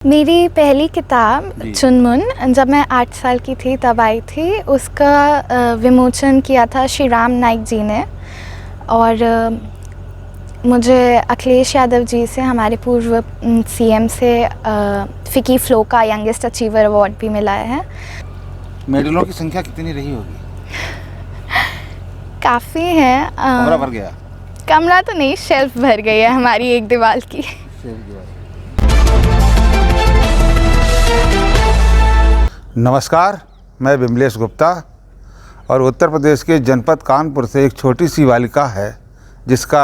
मेरी पहली किताब चुनमुन जब मैं 8 साल की थी तब आई थी। उसका विमोचन किया था श्री राम नाईक जी ने और मुझे अखिलेश यादव जी से, हमारे पूर्व सीएम से, फिकी फ्लो का यंगेस्ट अचीवर अवार्ड भी मिला है। मेडलों की संख्या कितनी रही होगी? काफ़ी है। कमरा भर गया? कमरा तो नहीं, शेल्फ भर गई है हमारी एक दीवार की। नमस्कार, मैं विमलेश गुप्ता और उत्तर प्रदेश के जनपद कानपुर से एक छोटी सी बालिका है जिसका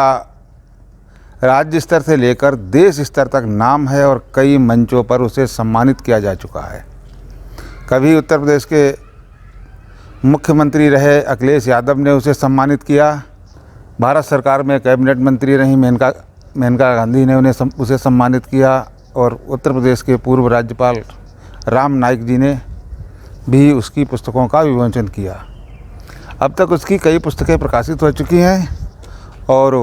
राज्य स्तर से लेकर देश स्तर तक नाम है और कई मंचों पर उसे सम्मानित किया जा चुका है। कभी उत्तर प्रदेश के मुख्यमंत्री रहे अखिलेश यादव ने उसे सम्मानित किया, भारत सरकार में कैबिनेट मंत्री रही मेनका गांधी ने उसे सम्मानित किया और उत्तर प्रदेश के पूर्व राज्यपाल राम नाईक जी ने भी उसकी पुस्तकों का विमोचन किया। अब तक उसकी कई पुस्तकें प्रकाशित हो चुकी हैं और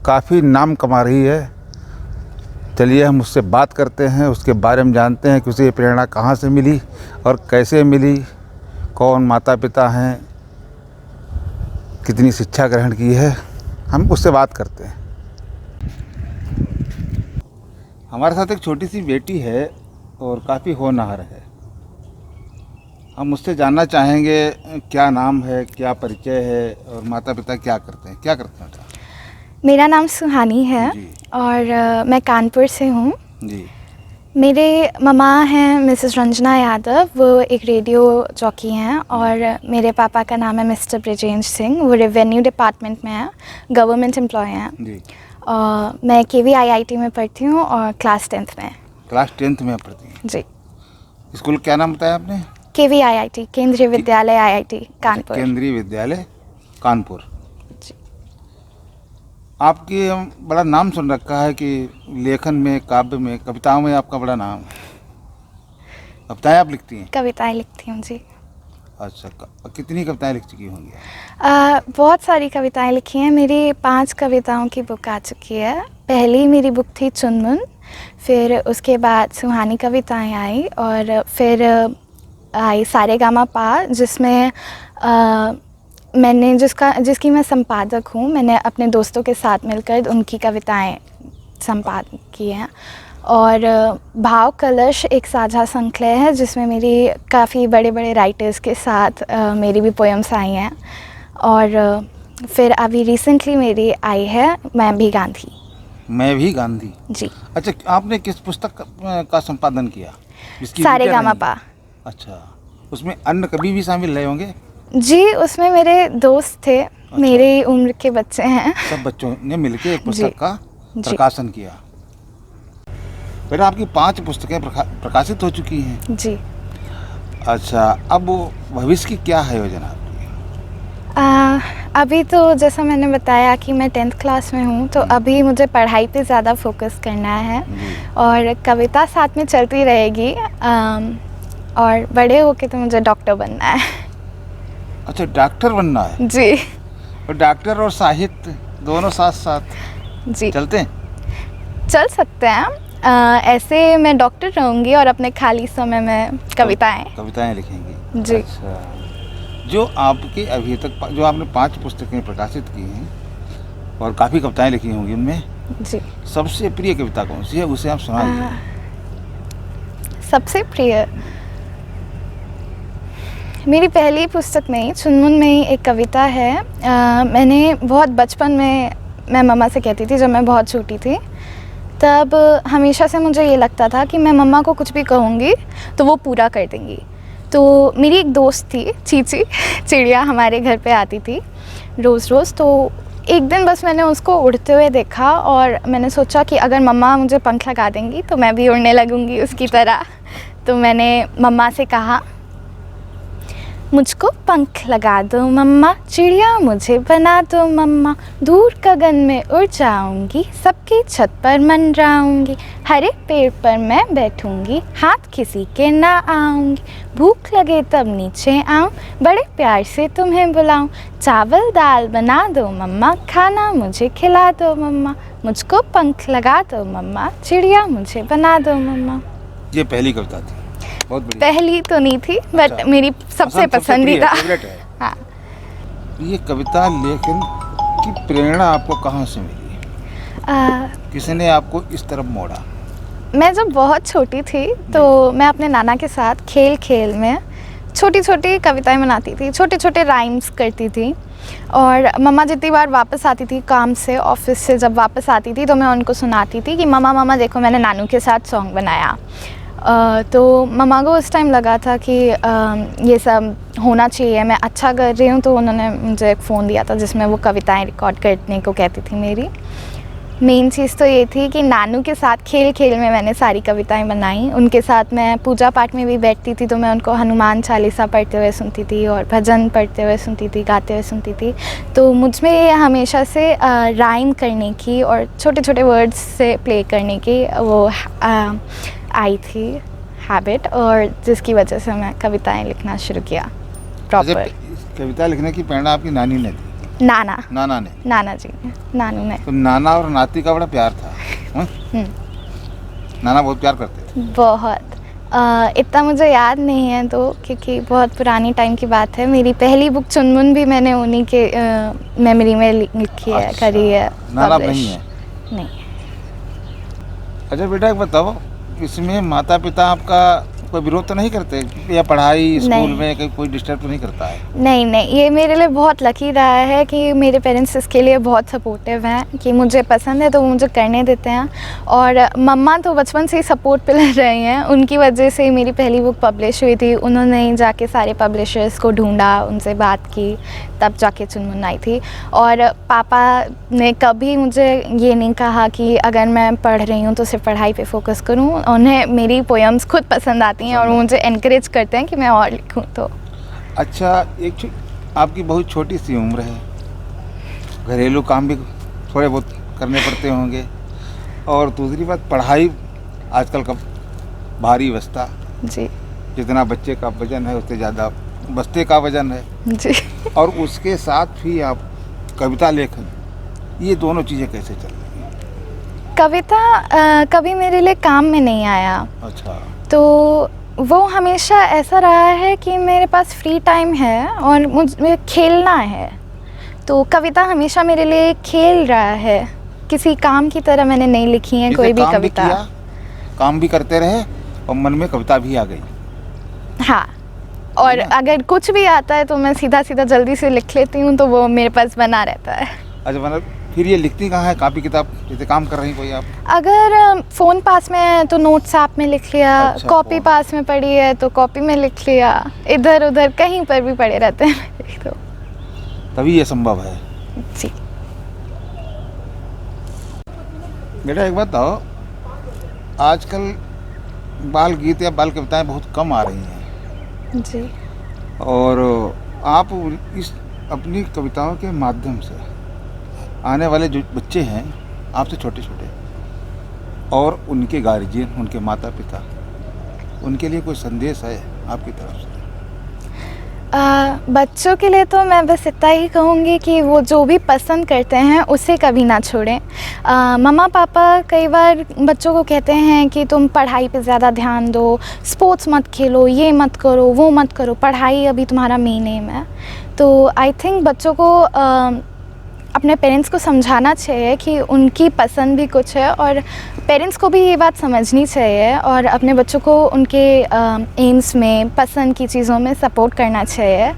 काफ़ी नाम कमा रही है। चलिए हम उससे बात करते हैं, उसके बारे में जानते हैं कि उसे ये प्रेरणा कहाँ से मिली और कैसे मिली, कौन माता पिता हैं, कितनी शिक्षा ग्रहण की है। हम उससे बात करते हैं। हमारे साथ एक छोटी सी बेटी है और काफ़ी होनहार है। हम उससे जानना चाहेंगे क्या नाम है, क्या परिचय है और माता पिता क्या करते हैं। क्या करते हैं? मेरा नाम सुहानी है और मैं कानपुर से हूँ जी। मेरे मम्मा हैं मिसेस रंजना यादव, वो एक रेडियो जॉकी हैं, और मेरे पापा का नाम है मिस्टर ब्रिजेंद्र सिंह, वो रेवेन्यू डिपार्टमेंट में हैं, गवर्नमेंट एम्प्लॉय हैं जी। मैं KVIIT में पढ़ती हूँ और क्लास 10th में। क्लास 10th में पढ़ती हैं जी। स्कूल क्या नाम बताया आपने? KVIIT, केंद्रीय विद्यालय IIT कानपुर। केंद्रीय विद्यालय कानपुर जी। आपकी बड़ा नाम सुन रखा है कि लेखन में, काव्य में, कविताओं में आपका बड़ा नाम है। कविताएं आप लिखती हैं? कविताएं लिखती हूँ जी। अच्छा, कितनी कविताएं लिख चुकी होंगी? बहुत सारी कविताएं लिखी हैं। मेरी 5 कविताओं की बुक आ चुकी है। पहली मेरी बुक थी चुनमुन, फिर उसके बाद सुहानी कविताएं आई और फिर आई सारेगामापा, जिसमें मैंने जिसकी मैं संपादक हूँ। मैंने अपने दोस्तों के साथ मिलकर उनकी कविताएं संपादित की हैं। और भाव कलश एक साझा संकलय है जिसमें मेरी काफ़ी बड़े बड़े राइटर्स के साथ मेरी भी पोएम्स आई हैं। और फिर अभी रिसेंटली मेरी आई है मैं भी गांधी। मैं भी गांधी जी। अच्छा, आपने किस पुस्तक का संपादन किया? सारेगामापा। अच्छा, उसमें अन्य कवि भी शामिल रहे होंगे? जी, उसमें मेरे दोस्त थे। अच्छा। मेरी उम्र के बच्चे हैं। सब बच्चों ने मिलकर एक पुस्तक का प्रकाशन किया। फिर आपकी 5 पुस्तकें प्रकाशित हो चुकी हैं जी। अच्छा, अब भविष्य की क्या है योजना आपकी? अभी तो जैसा मैंने बताया कि मैं 10th क्लास में हूँ, तो अभी मुझे पढ़ाई पे ज़्यादा फोकस करना है और कविता साथ में चलती रहेगी। और बड़े होके तो मुझे डॉक्टर बनना है। अच्छा, डॉक्टर बनना है जी। और डॉक्टर और साहित्य दोनों साथ साथ जी चलते हैं? चल सकते हैं। ऐसे मैं डॉक्टर रहूँगी और अपने खाली समय में कविताएं लिखेंगी जी। अच्छा, जो आपके अभी तक जो आपने 5 पुस्तकें प्रकाशित की हैं और काफ़ी कविताएं लिखी होंगी उनमें जी, सबसे प्रिय कविता कौन सी है? उसे आप सुनाइए। सबसे प्रिय मेरी पहली पुस्तक में ही, चुनमुन में ही एक कविता है। मैंने बहुत बचपन में, मैं मम्मा से कहती थी जब मैं बहुत छोटी थी, तब हमेशा से मुझे ये लगता था कि मैं मम्मा को कुछ भी कहूँगी तो वो पूरा कर देंगी। तो मेरी एक दोस्त थी चीची, चिड़िया हमारे घर पे आती थी रोज़ रोज़। तो एक दिन बस मैंने उसको उड़ते हुए देखा और मैंने सोचा कि अगर मम्मा मुझे पंख लगा देंगी तो मैं भी उड़ने लगूँगी उसकी तरह। तो मैंने मम्मा से कहा, मुझको पंख लगा दो मम्मा, चिड़िया मुझे बना दो मम्मा, दूर गगन में उड़ जाऊंगी, सबकी छत पर मंडराऊंगी, हरे पेड़ पर मैं बैठूंगी, हाथ किसी के ना आऊंगी, भूख लगे तब नीचे आऊं, बड़े प्यार से तुम्हें बुलाऊं, चावल दाल बना दो मम्मा, खाना मुझे खिला दो मम्मा, मुझको पंख लगा दो मम्मा, चिड़िया मुझे बना दो मम्मा। ये पहली कविता थी, बहुत बड़ी। पहली तो नहीं थी, बट अच्छा। मेरी सबसे पसंदीदा। फेवरेट है। हाँ। ये कविता लेखन की प्रेरणा आपको कहाँ से मिली? किसने आपको इस तरफ मोड़ा? मैं जब बहुत छोटी थी तो मैं अपने नाना के साथ खेल खेल में छोटी छोटी कविताएं बनाती थी, छोटे छोटे राइम्स करती थी। और मम्मा जितनी बार वापस आती थी काम से, ऑफिस से जब वापस आती थी, तो मैं उनको सुनाती थी कि मम्मा मम्मा देखो मैंने नानू के साथ सॉन्ग बनाया। तो मम्मा को उस टाइम लगा था कि ये सब होना चाहिए, मैं अच्छा कर रही हूँ, तो उन्होंने मुझे एक फ़ोन दिया था जिसमें वो कविताएं रिकॉर्ड करने को कहती थी। मेरी मेन चीज़ तो ये थी कि नानू के साथ खेल खेल में मैंने सारी कविताएं बनाई। उनके साथ मैं पूजा पाठ में भी बैठती थी तो मैं उनको हनुमान चालीसा पढ़ते हुए सुनती थी और भजन पढ़ते हुए सुनती थी, गाते हुए सुनती थी। तो मुझ में ये हमेशा से राइम करने की और छोटे छोटे वर्ड्स से प्ले करने की वो आई थी हैबिट, और जिसकी वजह से मैं कविताएं लिखना शुरू किया प्रॉपर। कविता लिखने की प्रेरणा आपकी नानी ने दी? नाना ने? नाना जी ने, नानू ने। तो नाना और नाती का बड़ा प्यार था। नाना बहुत प्यार करते थे? बहुत। इतना मुझे याद नहीं है तो, क्योंकि बहुत पुरानी टाइम की बात है। मेरी पहली बुक चुनमुन भी मैंने उन्हीं के मेमोरी में लिखी है। अच्छा, करी है नाना publish। नहीं है? नहीं। अच्छा बेटा एक बताओ, इसमें माता पिता आपका कोई विरोध तो नहीं करते, या पढ़ाई स्कूल में कोई डिस्टर्ब तो नहीं करता है? नहीं, ये मेरे लिए बहुत लकी रहा है कि मेरे पेरेंट्स इसके लिए बहुत सपोर्टिव हैं कि मुझे पसंद है तो वो मुझे करने देते हैं। और मम्मा तो बचपन से ही सपोर्ट पे रह रही हैं, उनकी वजह से ही मेरी पहली बुक पब्लिश हुई थी। उन्होंने ही जाके सारे पब्लिशर्स को ढूंढा, उनसे बात की, तब जाके चुनमुन आई थी। और पापा ने कभी मुझे ये नहीं कहा कि अगर मैं पढ़ रही हूँ तो सिर्फ पढ़ाई पे फोकस करूँ। उन्हें मेरी पोएम्स खुद पसंद आती हैं और वो मुझे एनकरेज करते हैं कि मैं और लिखूँ। तो अच्छा, आपकी बहुत छोटी सी उम्र है, घरेलू काम भी थोड़े बहुत करने पड़ते होंगे, और दूसरी बात पढ़ाई आजकल का भारी बस्ता जी जितना बच्चे का वजन है उससे ज़्यादा बस्ते का वजन है जी। और उसके साथ भी आप कविता लेखन, ये दोनों चीज़ें कैसे चल रही हैं? कविता कभी मेरे लिए काम में नहीं आया। अच्छा। तो वो हमेशा ऐसा रहा है कि मेरे पास फ्री टाइम है और मुझे खेलना है, तो कविता हमेशा मेरे लिए खेल रहा है। किसी काम की तरह मैंने नहीं लिखी है कोई भी कविता। काम भी करते रहे और मन में कविता भी आ गई। हाँ, और अगर कुछ भी आता है तो मैं सीधा सीधा जल्दी से लिख लेती हूँ, तो वो मेरे पास बना रहता है। अच्छा, मतलब फिर ये लिखती कहाँ है कापी किताब, जैसे काम कर रही कोई आप? अगर फ़ोन पास में है तो नोट्स ऐप में लिख लिया। अच्छा, कॉपी पास में पड़ी है तो कॉपी में लिख लिया। इधर उधर कहीं पर भी पड़े रहते हैं तो तभी ये संभव है। जी। बेटा एक बात बताओ, आजकल बाल गीत या बाल कविताएं बहुत कम आ रही हैं जी। और आप इस अपनी कविताओं के माध्यम से आने वाले जो बच्चे हैं आपसे छोटे छोटे और उनके गार्जियन, उनके माता पिता, उनके लिए कोई संदेश है आपकी तरफ से? बच्चों के लिए तो मैं बस इतना ही कहूँगी कि वो जो भी पसंद करते हैं उसे कभी ना छोड़ें। मम्मा पापा कई बार बच्चों को कहते हैं कि तुम पढ़ाई पे ज़्यादा ध्यान दो, स्पोर्ट्स मत खेलो, ये मत करो, वो मत करो, पढ़ाई अभी तुम्हारा मेन एम है। तो आई थिंक बच्चों को अपने पेरेंट्स को समझाना चाहिए कि उनकी पसंद भी कुछ है, और पेरेंट्स को भी ये बात समझनी चाहिए और अपने बच्चों को उनके एम्स में, पसंद की चीज़ों में सपोर्ट करना चाहिए,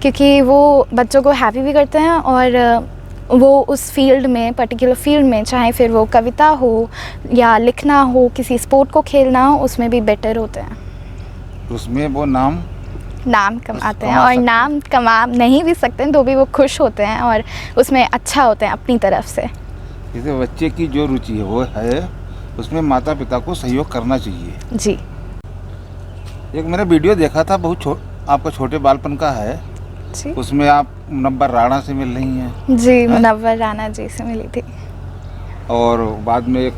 क्योंकि वो बच्चों को हैप्पी भी करते हैं और वो उस फील्ड में, पर्टिकुलर फील्ड में, चाहे फिर वो कविता हो या लिखना हो, किसी स्पोर्ट को खेलना हो, उसमें भी बेटर होते हैं। उसमें वो नाम कमाते हैं, और नाम कमा नहीं भी सकते हैं तो भी वो खुश होते हैं और उसमें अच्छा होते हैं अपनी तरफ से। जैसे बच्चे की जो रुचि है वो है, उसमें माता पिता को सहयोग करना चाहिए। जी। एक मैंने वीडियो देखा था, बहुत आपका छोटे बालपन का है जी। उसमें आप मुनव्वर राणा से मिल रही हैं। जी, मुनव्वर राणा जी से मिली थी। और बाद में एक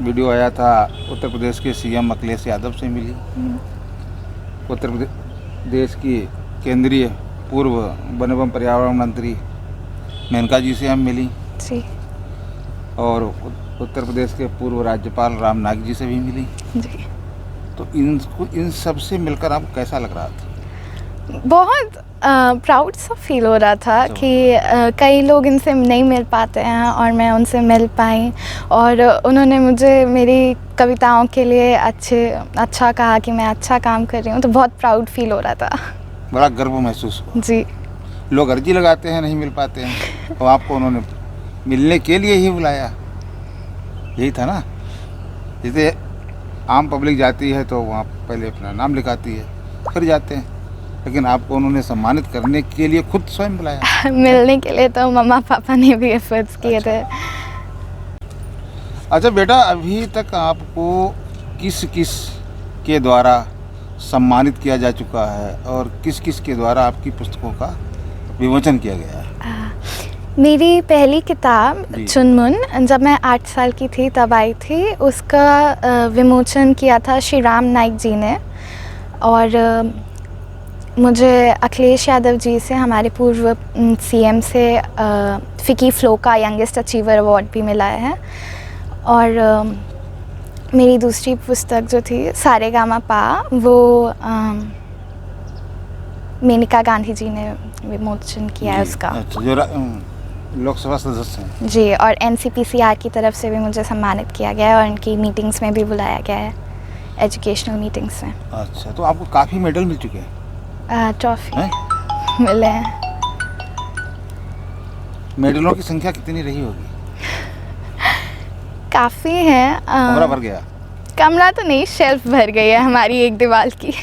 वीडियो आया था, उत्तर प्रदेश के सीएम अखिलेश यादव से मिली। उत्तर प्रदेश की केंद्रीय पूर्व वन एवं पर्यावरण मंत्री मेनका जी से हम मिली जी। और उत्तर प्रदेश के पूर्व राज्यपाल राम नाईक जी से भी मिली। जी। तो इन सब से मिलकर आपको कैसा लग रहा था? बहुत प्राउड सा फील हो रहा था कि कई लोग इनसे नहीं मिल पाते हैं और मैं उनसे मिल पाई, और उन्होंने मुझे मेरी कविताओं के लिए अच्छा कहा कि मैं अच्छा काम कर रही हूँ, तो बहुत प्राउड फील हो रहा था। बड़ा गर्व महसूस हुआ। जी। लोग अर्जी लगाते हैं, नहीं मिल पाते हैं, तो आपको उन्होंने मिलने के लिए ही बुलाया, यही था ना? जैसे आम पब्लिक जाती है तो वहाँ पहले अपना नाम लिखाती है, फिर जाते हैं, लेकिन आपको उन्होंने सम्मानित करने के लिए खुद स्वयं बुलाया। मिलने के लिए तो मम्मा पापा ने भी एफर्ट्स किए थे। अच्छा बेटा, अभी तक आपको किस किस के द्वारा सम्मानित किया जा चुका है और किस किस के द्वारा आपकी पुस्तकों का विमोचन किया गया है? मेरी पहली किताब जी। चुनमुन जब मैं 8 साल की थी तब आई थी, उसका विमोचन किया था श्री राम नाइक जी ने, और मुझे अखिलेश यादव जी से, हमारे पूर्व सीएम से, फिकी फ्लो का यंगेस्ट अचीवर अवार्ड भी मिला है। और मेरी दूसरी पुस्तक जो थी सारेगामापा, वो मेनका गांधी जी ने विमोचन किया है उसका। अच्छा, जो लोकसभा सदस्य हैं। जी, और एनसीपीसीआर की तरफ से भी मुझे सम्मानित किया गया है और उनकी मीटिंग्स में भी बुलाया गया है, एजुकेशनल मीटिंग्स में। अच्छा, तो आपको काफ़ी मेडल मिल चुके हैं? ट्रॉफी मिले हैं। मेडलों की संख्या कितनी रही होगी? काफ़ी हैं। कमरा भर गया? कमरा तो नहीं, शेल्फ भर गई है हमारी एक दीवार की।